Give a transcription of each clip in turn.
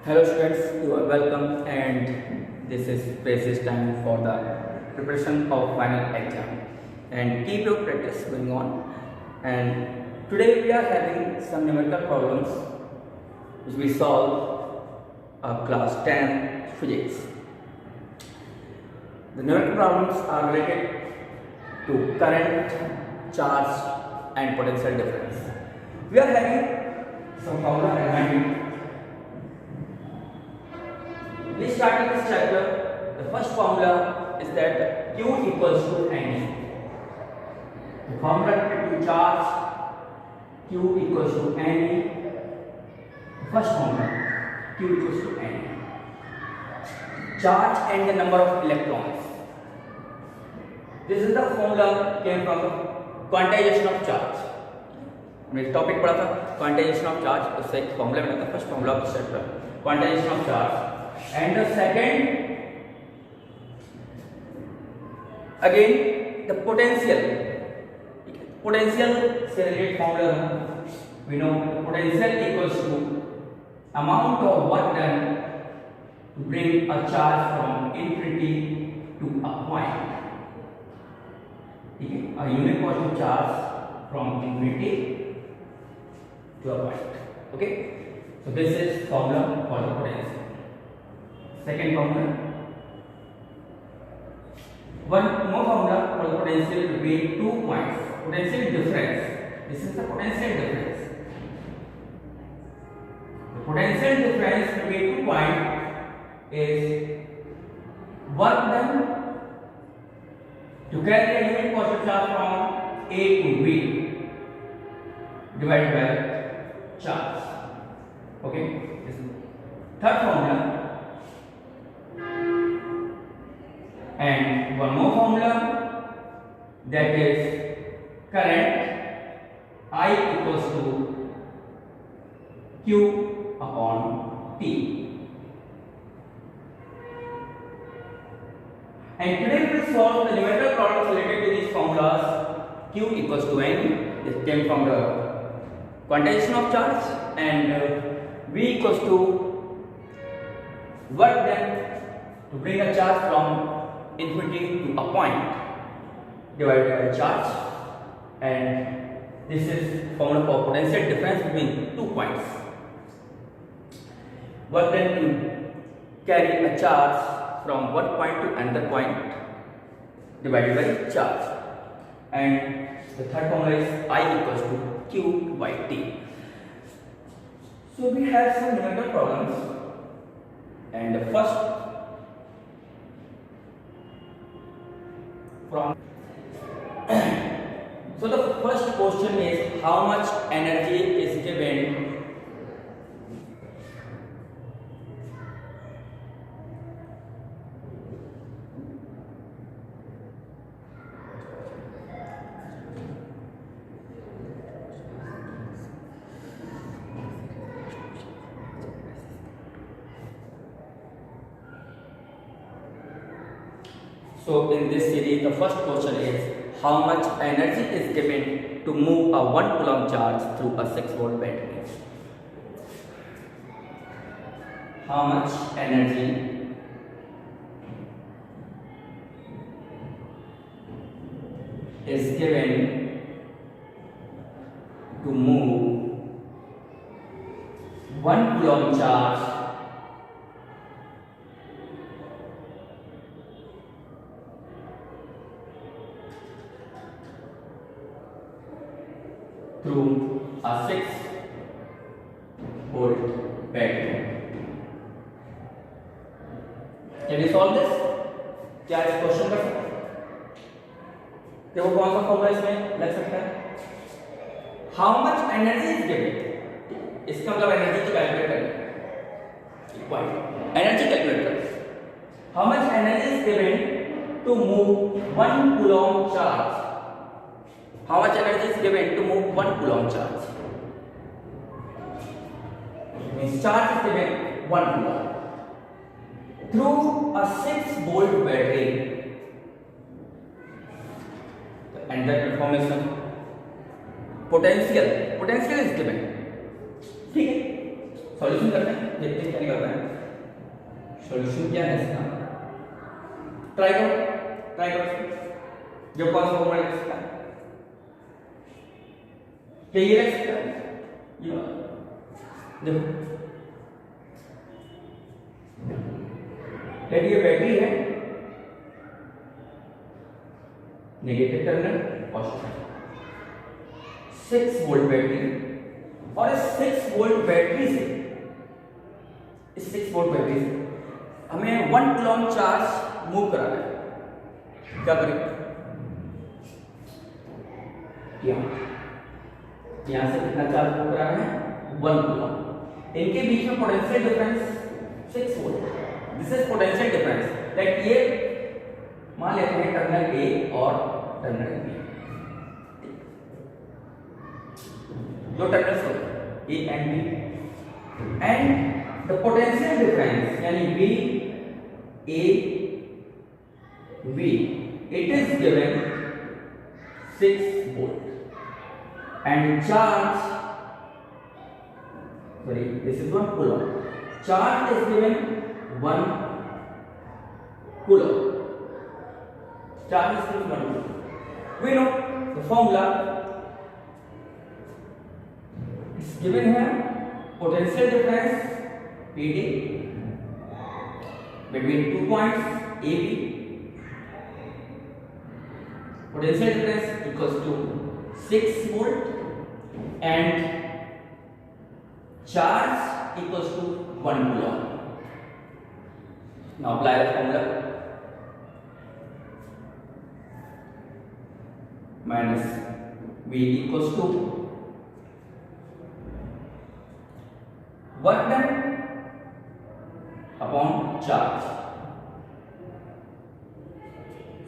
Hello students, you are welcome and this is precious time for the preparation of final exam and keep your practice going on. And today we are having some numerical problems which we solve of class 10 physics. The numerical problems are related to current, charge and potential difference. We are having some formula and we start this chapter. The first formula is that Q equals to NE. The formula related to charge Q equals to NE. The first formula Q equals to NE. Charge and the number of electrons. This is the formula came from quantization of charge. हमने topic पढ़ा था quantization of charge, उससे एक formula बना था first formula of chapter quantization of charge. And the second, again the potential से related formula we know potential equals to amount of work done to bring a charge from infinity to a point. A unit positive charge from infinity to a point. Okay, so this is formula for the potential. Second formula. One more formula for the potential between 2 points. Potential difference. This is the potential difference. The potential difference between 2 points is work done to carry a unit positive charge from A to B divided by charge. Okay. This is third formula. And one more formula, that is current I equals to Q upon T. And today we will solve the numerical problems related to these formulas. Q equals to N, this came from the quantization of charge, and V equals to work done to bring a charge from infinity to a point divided by charge, and this is formula for potential difference between 2 points. Work done to carry a charge from one point to another point divided by charge, and the third formula is I equals to Q by T. So we have some numerical problems, and the first so the first question is how much energy is given So in this series, the first question is how much energy is given to move a 1 coulomb charge through a 6-volt battery. How much energy is given to move 1 coulomb charge through a 6-volt battery. Can you solve this? क्या इस question कर सकते हैं? देखो कौन सा formula इसमें लग सकता है? How much energy is given? इसका मतलब एनर्जी को कैलकुलेट करें. इक्वल एनर्जी कैलकुलेट करें. How much energy is given to move 1 coulomb charge? How much energy is given to move 1 coulomb charge? Means charge is given 1 coulomb through a 6-volt battery. And that information potential is given. ठीक है, solution करते हैं, देखते हैं क्या निकलता है। Solution क्या है इसका, ट्राई करो। जो कौन सा फॉर्मूला लिख सकता है, क्या ये लिख सकता है, ये देखो ये बैटरी है, negative terminal positive, 6 volt battery, और इस 6 वोल्ट बैटरी से, इस 6 वोल्ट बैटरी से हमें 1 कूलम चार्ज मूव कराना है। क्या करें, यहां से कितना चार्ज मूव कराना है, 1 कूलम। इनके बीच में potential difference 6 volt, this is potential difference. Like ये मान लेते हैं टर्मिनल ए और टर्मिनल बी, दो टर्मिनल्स होते हैं A and B, and the potential difference यानी B A B, it is given 6 volt and charge, sorry, this is 1 coulomb. Charge is given 1 coulomb. Charge is given 1 coulomb. We know the formula is given here. Potential difference PD between 2 points AB. Potential difference equals to 6 volt and charge equals to 1 coulomb. Now apply the formula. Minus V equals to work done upon charge.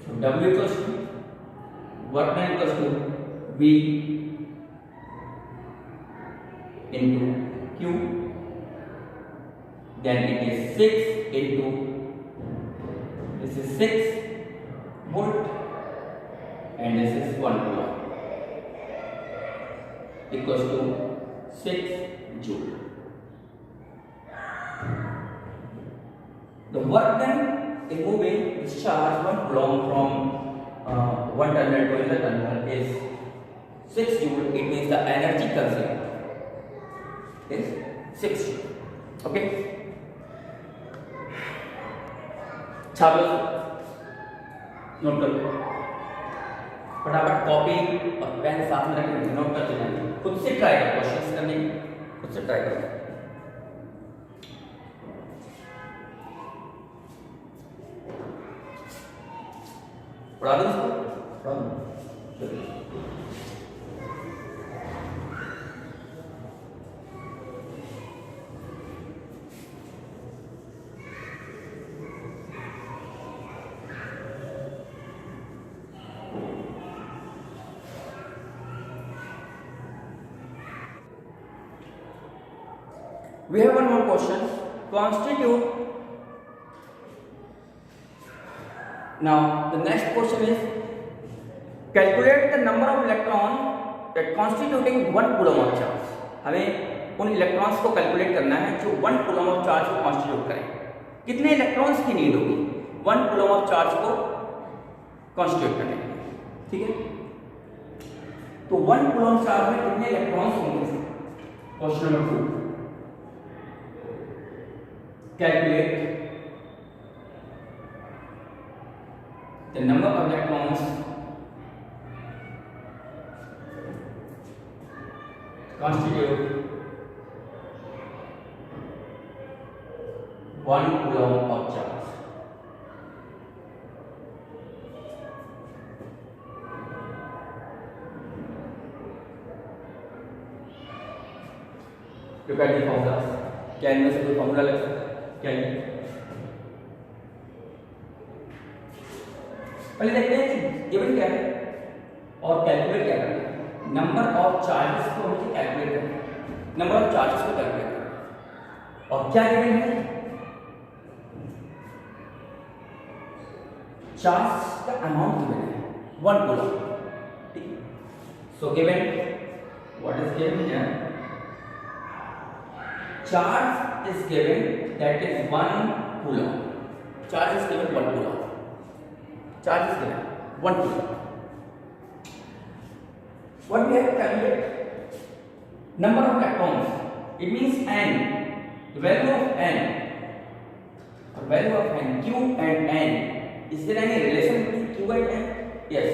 So W equals to work done equals to V into Q, then it is 6 into, this is 6 volt and this is 1 coulomb equals to 6 joule. The work done in moving this charge 1 coulomb from one terminal to another terminal is 6 joule. It means the energy consumed is 6 joule. Okay, छाप लो, note कर लो, फटाफट copy और pen साथ में रखें, note करते जाएंगे। खुद से ट्राई करो, क्वेश्चंस करने खुद से ट्राई करो। पढ़ा दो इसको, पढ़ा दो। We have one more question. Constitute. Now the next question is calculate the number of electron that constituting 1 coulomb of charge. हमें उन इलेक्ट्रॉन्स को कैलकुलेट करना है जो 1 coulomb of charge को कॉन्स्टिट्यूट करें। कितने इलेक्ट्रॉन्स की नीड होगी 1 coulomb of charge को कॉन्स्टिट्यूट करने के लिए, ठीक है। तो 1 coulomb चार्ज में कितने इलेक्ट्रॉन्स होंगे, question number 2। Calculate the number of electrons constitute 1 coulomb of charge. Look at the formulas. क्या इनमें से कोई फॉर्मूला लग सकता है? क्या ये पहले देखते हैं कि गिवन क्या है और कैलकुलेट क्या करना है। नंबर ऑफ चार्जेस को मुझे कैलकुलेट करना है, नंबर ऑफ चार्जेस को कैलकुलेट करना है। और क्या गिवन है, चार्ज का अमाउंट गिवन है 1 coulomb, ठीक। So given what is given here, charge is given, that is 1 coulomb. Charge is given 1 coulomb. Charge is given 1 coulomb. What we have to calculate? Number of electrons. It means n. The value of n. The value of n. Q and n. Is there any relation between Q and n? Yes.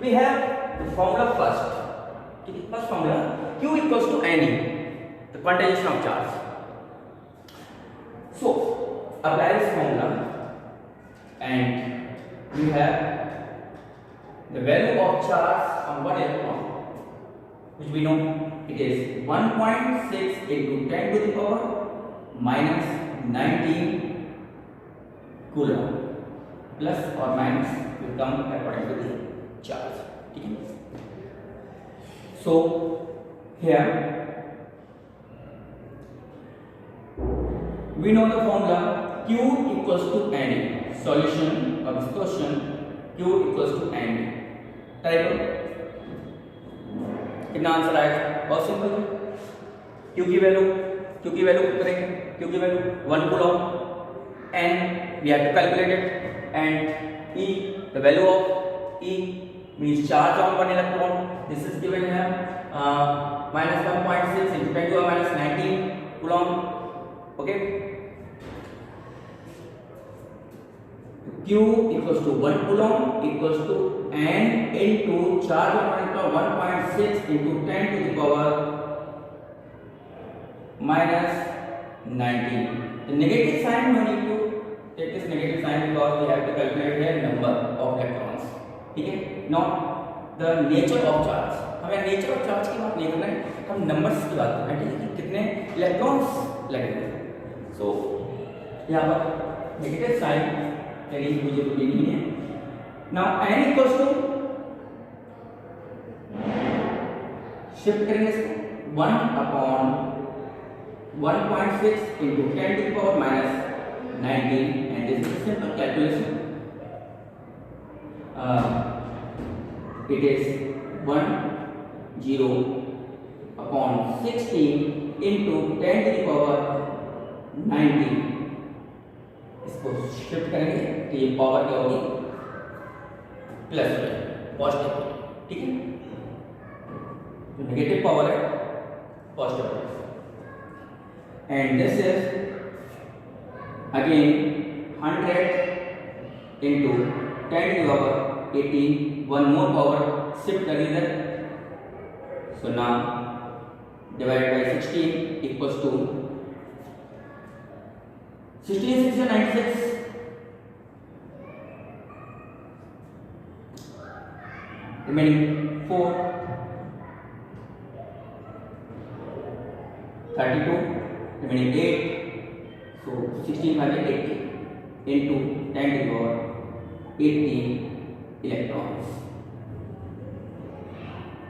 We have the formula first. First formula, Q equals to Ne, the quantization of charge. So apply this formula, and we have the value of charge on one electron, which we know it is 1.6 into 10 to the power minus 19 coulomb, plus or minus will come according to the charge. Okay. So here we know the formula Q equals to Ne. Solution of this question, Q equals to Ne. Try करो कितना answer आएगा? बहुत simple है. Q की value करेंगे. Q की value 1 coulomb. N we have to calculate it, and E, the value of E means charge on one electron. This is given here minus 1.6 into 10 to the minus 19 coulomb. Okay. Q equals to 1 coulomb equals to N into charge on one electron 1.6 into 10 to the power minus 19. The negative sign we need to take this negative sign because we have to calculate here number of electrons. ठीक है. Not the nature of charge. हमें nature of charge की बात नहीं करना है, हम numbers की बात करना है. ठीक है कि कितने electrons लगेंगे. So यहाँ पर negative sign यानी मुझे तो लेनी है. Now n equals to shift करेंगे इसको 1 upon 1.6 into 10 to the power minus 19, and this is a simple calculation. It is 10 upon 16 into 10 to the power 19. इसको शिफ्ट करेंगे तो ये पावर क्या होगी? Plus positive. ठीक है. जो नेगेटिव पावर है पॉजिटिव है. And this is again 100 into 10 to the power 18. One more power shift कर इधर. So now divided by 16 equals to 16 6 96. Remaining 4 32. Remaining 8, so 16 by 80 into 10 to the power 18 electrons.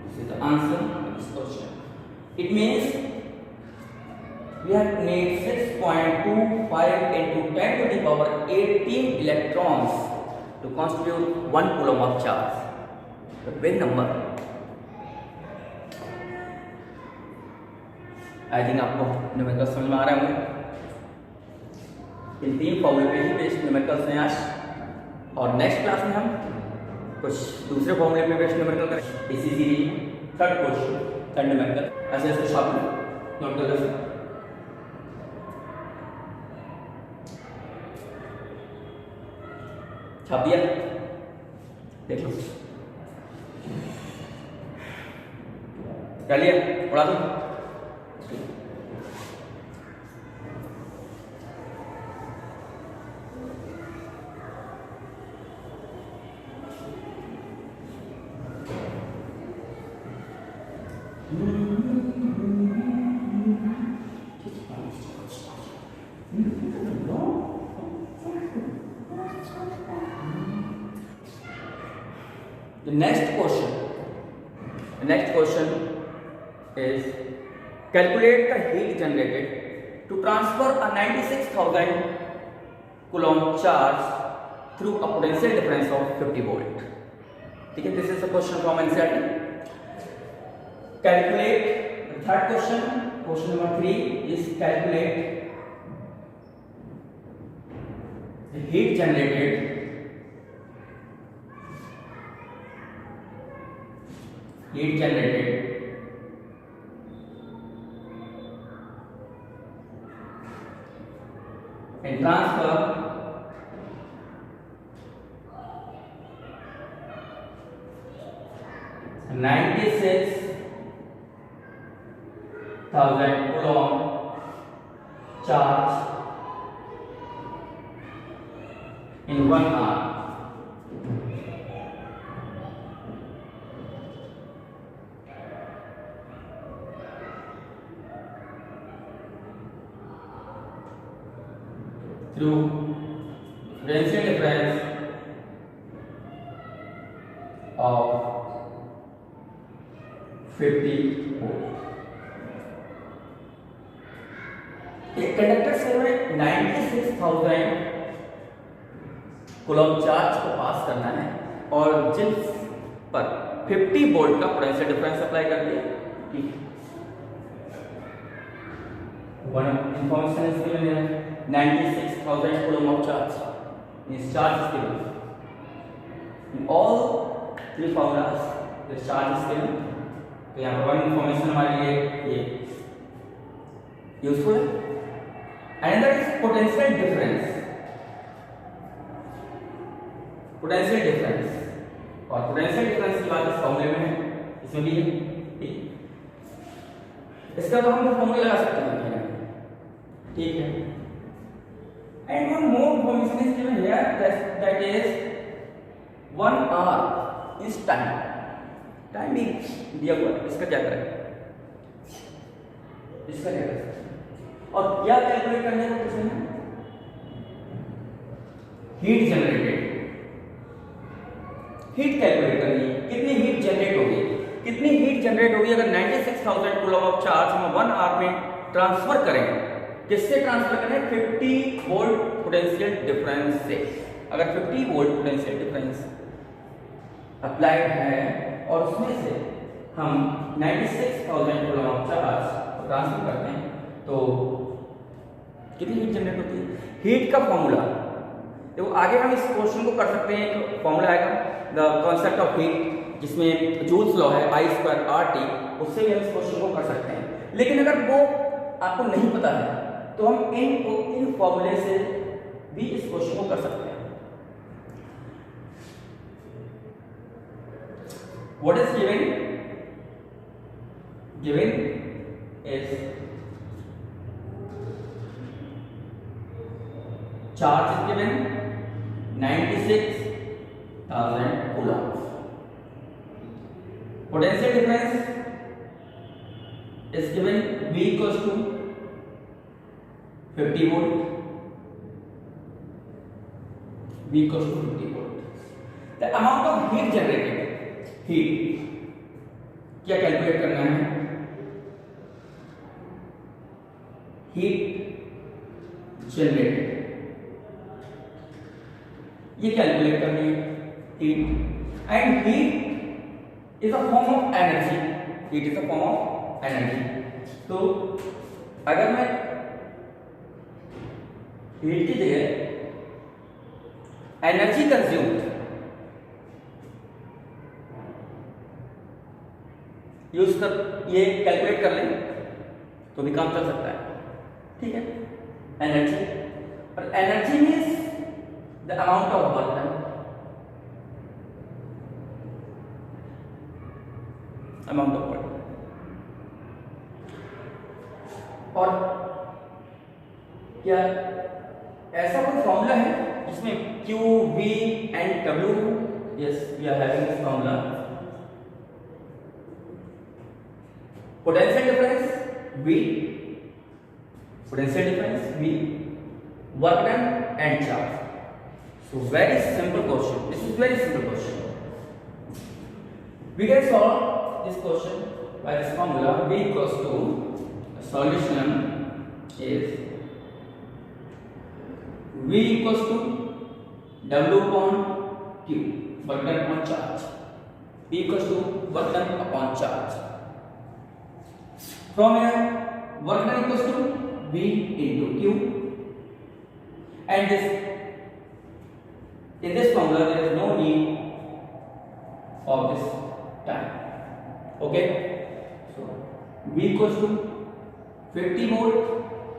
This is the answer of this question. It means we have to need 6.25 into 10 to the power 18 electrons to constitute 1 coulomb of charge. The big number. I think आपको numerical समझ में आ रहा है होंगे. इन 3 फॉर्मूले पे ही based numericals हैं आज, और नेक्स्ट क्लास में हम कुछ दूसरे फॉर्मूले पे बेस्ड न्यूमेरिकल करेंगे. इसी सीरीज में थर्ड क्वेश्चन, थर्ड न्यूमेरिकल ऐसे ऐसे शॉर्ट में नोट कर लो. छाप दिया, देख लो. कर लिया, उड़ा दो. The next question is calculate the heat generated to transfer a 96,000 coulomb charge through a potential difference of 50 volt. ठीक है, this is a question from NCERT. Calculate the third question. Question number 3 is calculate the heat generated and transfer $96,000 charge in 1 hour. Through differential difference of 50 volt. एक conductor से हमें 96,000 coulomb charge को पास करना है और जिस पर 50 वोल्ट का पोटेंशियल डिफरेंस अप्लाई कर दिया। ठीक है, वन इंफॉर्मेशन इज गिवन है 96,000 coulomb of charge. This charge is given. In all three formulas, this charge is given. तो यहाँ पर वन इंफॉर्मेशन हमारे लिए ये यूजफुल है। Another is potential difference. Potential difference और potential difference की बात इस फॉर्मूले में है, इसमें भी है। ठीक, इसका तो हम फॉर्मूला लगा सकते हैं। ठीक है, and one more information is given here that is 1 hour is time भी दिया हुआ है। इसका क्या करें, इसका क्या करें और क्या कैलकुलेट करने को पूछे हैं? हीट जनरेटेड, हीट कैलकुलेट करनी है। कितनी हीट जनरेट होगी, कितनी हीट जनरेट होगी अगर 96,000 कूलम ऑफ चार्ज हम 1 आवर में ट्रांसफर करें। किससे ट्रांसफर करें? 50 वोल्ट पोटेंशियल डिफरेंस से। अगर 50 वोल्ट पोटेंशियल डिफरेंस अप्लाइड है और उसमें से हम 96,000 कूलम ऑफ चार्ज को ट्रांसफर करते हैं तो कितनी हीट जनरेट होती है? हीट का फॉर्मूला देखो, आगे हम इस क्वेश्चन को कर सकते हैं। एक फॉर्मूला आएगा द कॉन्सेप्ट ऑफ हीट, जिसमें जूल्स लॉ है I²RT, उससे भी हम इस क्वेश्चन को कर सकते हैं। लेकिन अगर वो आपको नहीं पता है तो हम इन फॉर्मूले से भी इस क्वेश्चन को कर सकते हैं। What is given? Given is charge is given 96,000 coulomb. Potential difference is given V equals to 50 volt. V equals to 50 volt. The amount of heat generated, heat क्या कैलकुलेट करना है? Heat generated ये calculate करनी है। Heat and heat is a form of energy. Heat is a form of energy. तो अगर मैं heat की जगह एनर्जी कंज्यूम्ड यूज कर ये कैलकुलेट कर लें तो भी काम चल सकता है। ठीक है, एनर्जी और energy means the amount of work done. Amount of work और क्या ऐसा कोई फॉर्मूला है जिसमें Q, V and W? Yes, we are having this formula. Potential difference V, potential difference V, work done and charge. So very simple question, this is very simple question. We can solve this question by this formula. V equals to solution is V equals to W upon Q, work done upon charge. V equals to work done upon charge. From here work done equals to V into Q, and this in this formula there is no need of this time. Okay, so V equals to 50 volt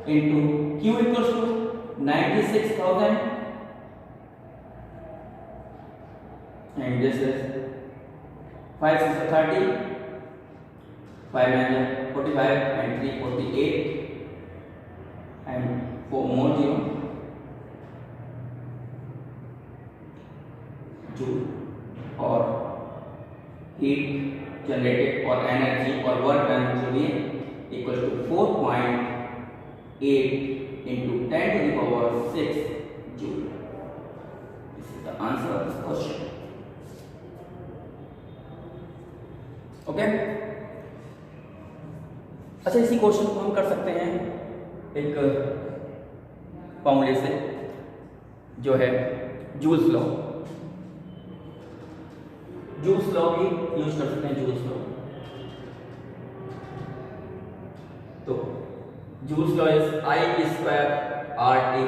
into Q equals to 96,000, and this is 5 6 30, 5 9 45, and 3 48, and 4 more 0 joule, or heat generated or energy or work done जो भी है equals to 4.8 into 10 to the power 6 joule. This is the answer of this question. Okay. अच्छा, इसी question को हम कर सकते हैं एक फॉर्मूले से जो है जूल्स लॉ। जूल्स लॉ भी यूज कर सकते हैं, जूल्स लॉ। तो joules law is I square R T,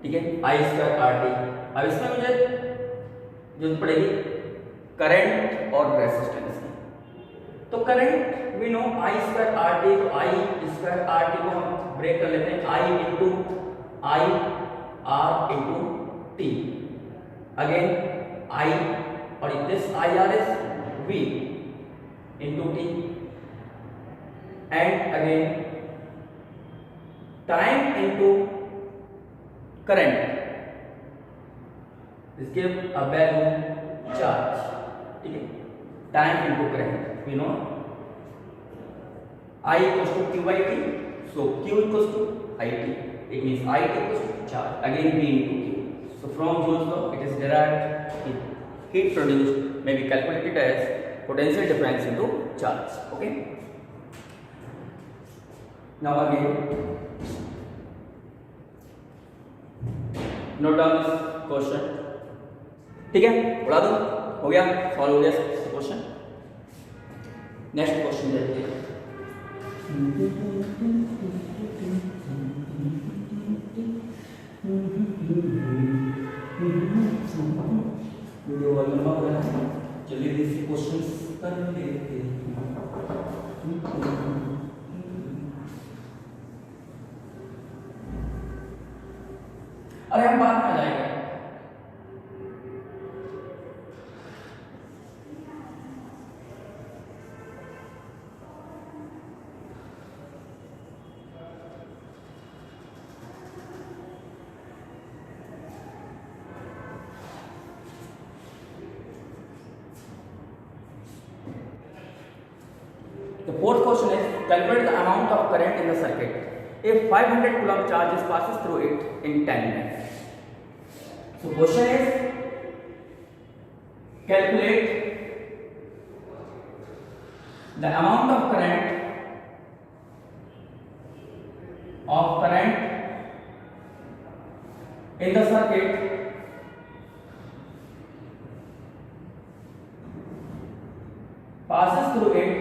ठीक है, आई स्क्वायर आर टी। अब इसमें मुझे जरूरत पड़ेगी करंट और रेजिस्टेंस की। तो current we know I square R T, तो आई स्क्वायर आर टी को हम ब्रेक कर लेते हैं, I into I R into T, again I, और this I R is V into T, and again time into current, this give a value charge, ठीक है, time into current we know I equals to Q by T, so Q equals to IT, it means IT equals to charge, again V into Q. So from Joule's law it is derived heat produced may be calculated as potential difference into charge. Okay, now again note down this question, ठीक है, उड़ा दो, हो गया, solve हो गया question. Next question देखते हैं। वीडियो लंबा हो रहा है, चलिए इसी क्वेश्चंस कर लेते हैं। अरे हम बाद में आ जाएंगे। The fourth question is calculate the amount of current in the circuit if 500 coulomb charge passes through it in 10 minutes. So question is calculate the amount of current in the circuit passes through it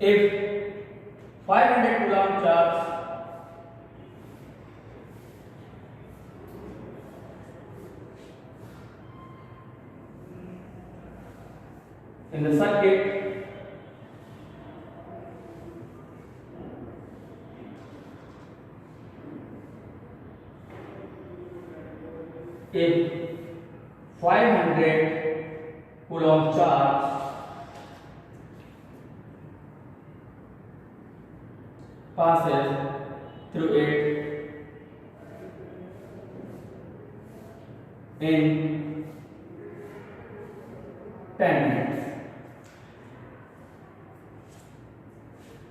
if 500 coulomb charge in the circuit if 500 coulomb charge passes through it in 10 minutes.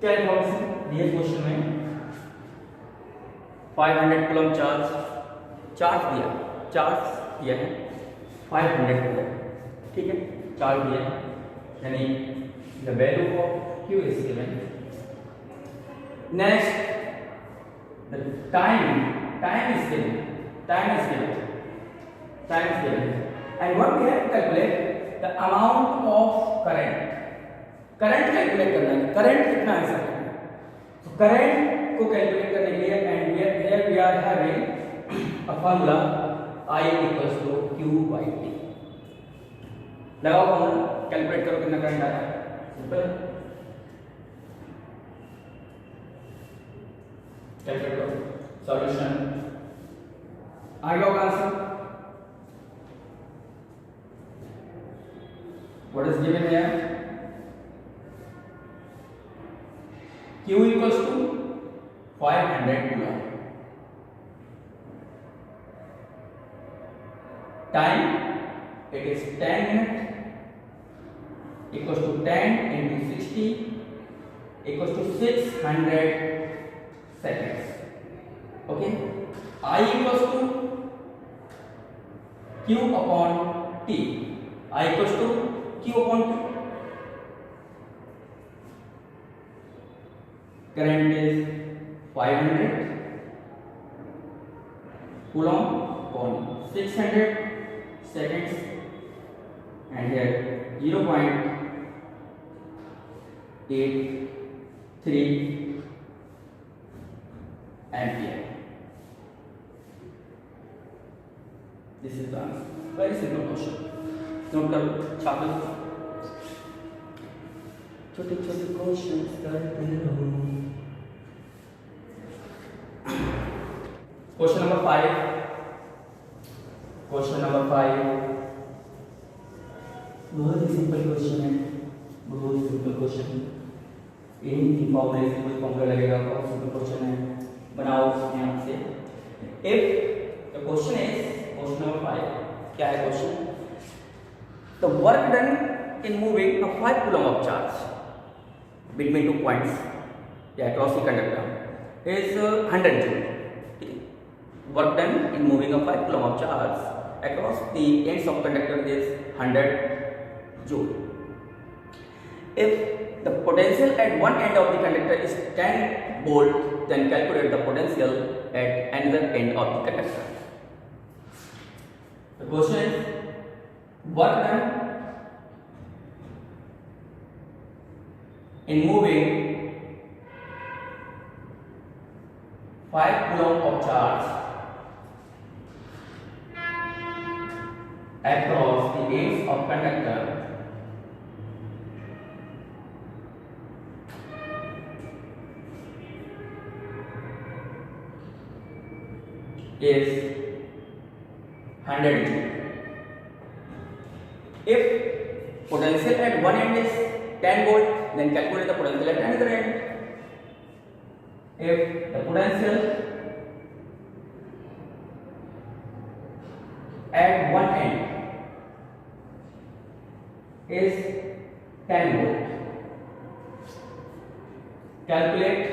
क्या information दिए question में? 500 coulomb charge दिया है 500 coulomb, ठीक है, charge दिया है, यानी the value of Q is given. Next the time is given, time is given, and what we have to calculate the amount of current. Current calculate करना है, करंट कितना है सर, तो करंट को कैलकुलेट करने के लिए and here we are having a formula I equals to Q by T। लगाओ फार्मूला, कैलकुलेट करो कितना करंट आ रहा है, सिंपल कैलकुलेट करो, सॉल्यूशन आ गया होगा answer. What is given here, Q equals to 500 coulomb, time it is 10 minutes equals to 10 into 60 equals to 600 seconds. Okay, I equals to Q upon T, I equals to Q upon T, current is 500 coulomb upon 600 seconds, and here 0.83 ampere. This is the answer. Very simple question. Note करो, छाप लो, छोटे छोटे questions करते रहो। Question number 5, question number 5 बहुत ही simple question है, बहुत simple question है, एनी फॉर्मूला से कोई फॉर्मूला लगेगा, बहुत सिंपल क्वेश्चन है, बनाओ यहाँ से। If the question is, question number 5 क्या है question, the work done in moving a 5 coulomb of charge between 2 points across the conductor is 100 joule. Work done in moving a 5 coulomb of charge across the ends of conductor is 100 joule. If the potential at one end of the conductor is 10 volt, then calculate the potential at another end of the conductor. The question is, work done in moving 5 coulomb of charge across the ends of conductor is 100 joule. If potential at one end is 10 volt, then calculate the potential at another end. If the potential at one end is 10 volt, calculate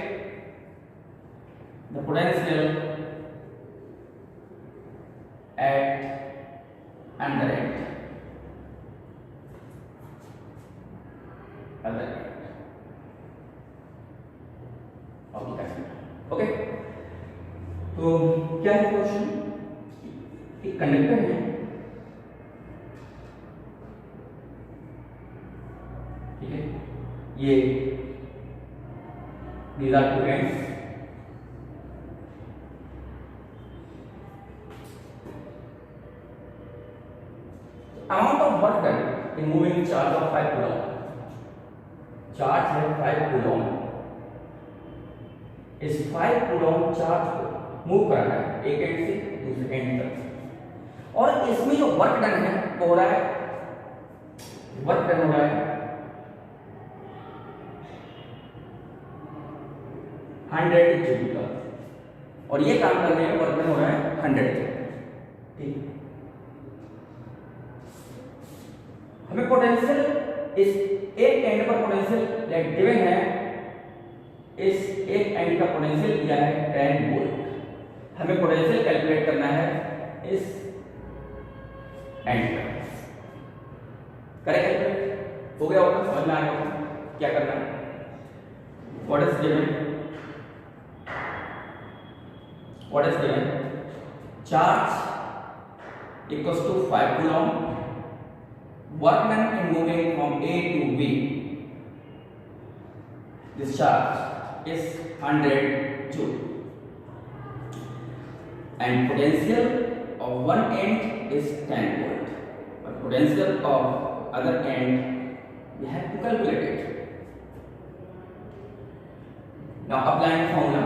the potential at another end. Okay, तो क्या है question, एक conductor है, ठीक है, ये these are two ends, amount of work done in moving charge of 5 coulomb, charge है 5 coulomb, इस 5 coulomb चार्ज को मूव करना है एक एंड से दूसरे एंड तक, और इसमें जो वर्क डन है वो हो रहा है, वर्क डन हो रहा है 100 जूल का, और ये काम करने में वर्क डन हो रहा है 100 जूल। ठीक, हमें पोटेंशियल इस एक एंड पर पोटेंशियल गिवन है, इस एक एंड का पोटेंशियल दिया है 10 वोल्ट, हमें पोटेंशियल कैलकुलेट करना है इस एंड का। करें कैलकुलेट, हो गया होगा, समझ में आ गया होगा क्या करना है। What is given, what is given, charge equals to 5 coulomb. Work done in moving from A to B. This charge is 100 joule. And potential of one end is 10 volt. But potential of other end we have to calculate it. Now applying formula.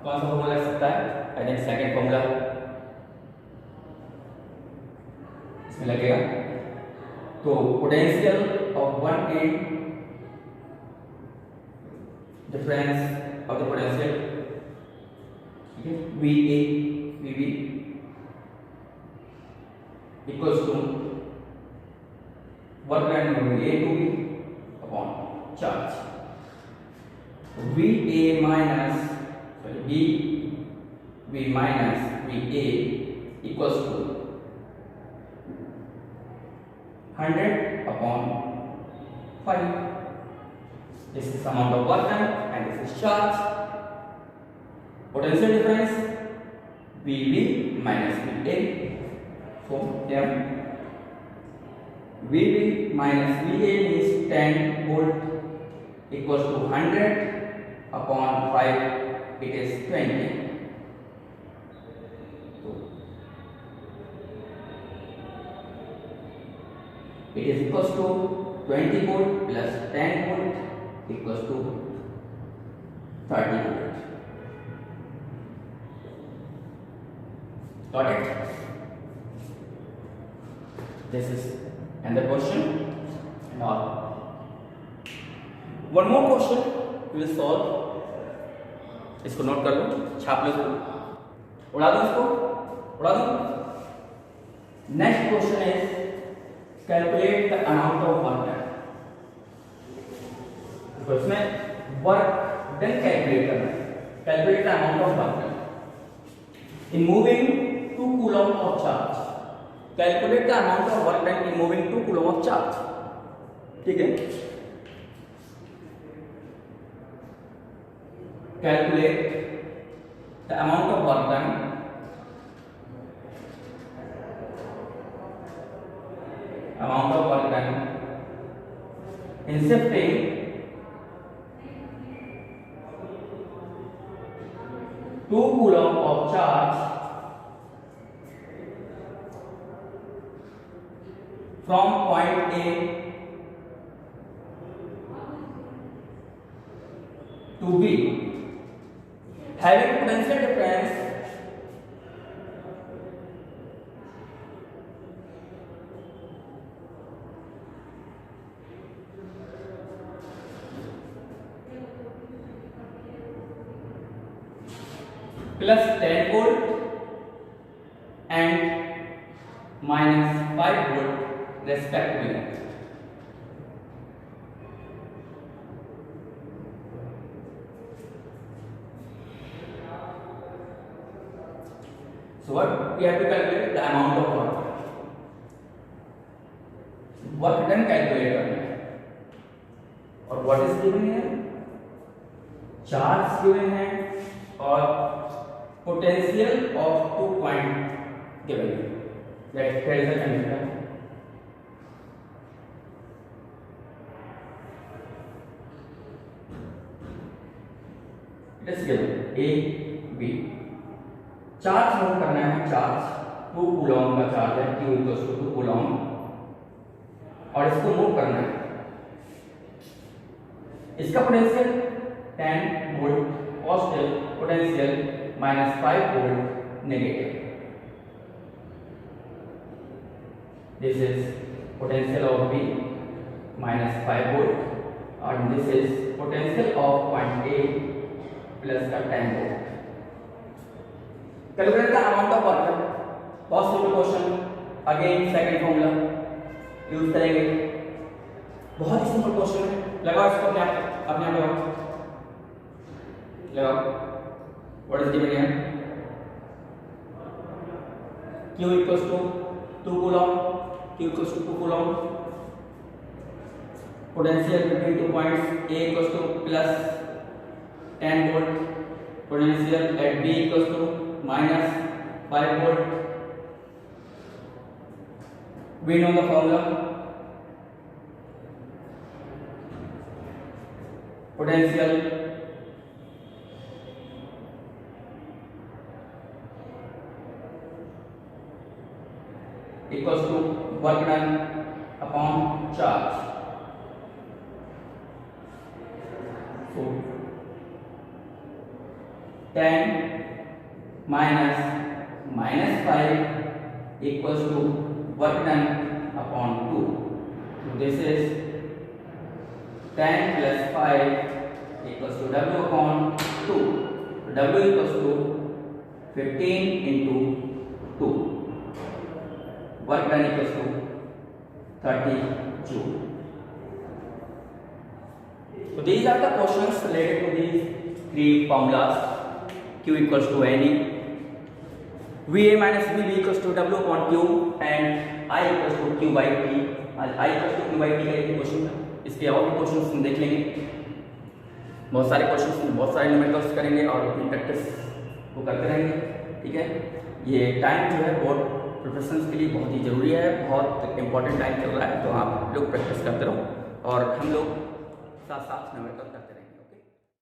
कौन सा formula लग सकता है? I think second formula इसमें लगेगा. तो potential of one end, difference of the potential, VA VB equals to work done moving A to B upon charge. VA minus V minus VA equals to 100 upon 5. This is the amount of work done and this is charge. Potential difference VB minus VA. So here VB minus VA is 10 volt equals to 100 upon 5. It is 20. It is equals to 20 volt plus 10 volt equals to 30 volt. Got it? This is another question. Now, one more question we will solve. इसको note कर लो, छाप लो इसको, उड़ा दो इसको, उड़ा दो. Next question is calculate the amount of work done. इसमें वर्क डन कैलकुलेट करना है. Calculate the amount of work done in moving 2 coulomb of charge. Calculate the amount of work done in moving 2 coulomb of charge. ठीक है. Calculate the amount of work done in shifting 2 coulomb of charge from point A to B. Having potential difference plus 10 volt and minus 5 volt respectively. So what we have to calculate the amount of work. Work done calculate करना है. और what is given here? Charge given है और potential of 2 point given है. That here is the condition. It is given A B. Charge note करना है. Charge 2 coulomb का charge है, Q इक्वल्स टू 2 कूलॉम, और इसको मूव करना है. इसका potential 10 volt positive, potential minus 5 volt negative. This is potential of B minus 5 volt और this is potential of point A plus का 10 volt. Calculate the amount of work done. Possible question. Again second formula use करेंगे. बहुत ही simple question है. लगाओ इसको अपने आप लगाओ. What is given here? Q equals to 2 coulomb. Q equals to 2 coulomb. Potential between 2 points A equals to plus 10 volt. Potential at B equals to minus 5 volt. We know the formula. Potential equals to work done upon charge. So 10 minus -5 equals to work done upon 2. So this is 10 plus 5 equals to W upon 2. So W equals to 15 into 2. Work done equals to 30 joule. So these are the questions related to these three formulas. Q equals to NE, VA minus VB equals to W upon Q, and I equals to Q by T. I equals to Q by T का एक question था. इसके और भी question हम देख लेंगे. बहुत सारे क्वेश्चन, बहुत सारे न्यूमेरिकल्स करेंगे और अपनी प्रैक्टिस वो करते रहेंगे. ठीक है, ये टाइम जो है बोर्ड प्रिपरेशन के लिए बहुत ही ज़रूरी है, बहुत इंपॉर्टेंट टाइम चल रहा है, तो आप लोग प्रैक्टिस करते रहो और हम लोग साथ साथ न्यूमेरिकल करते हैं.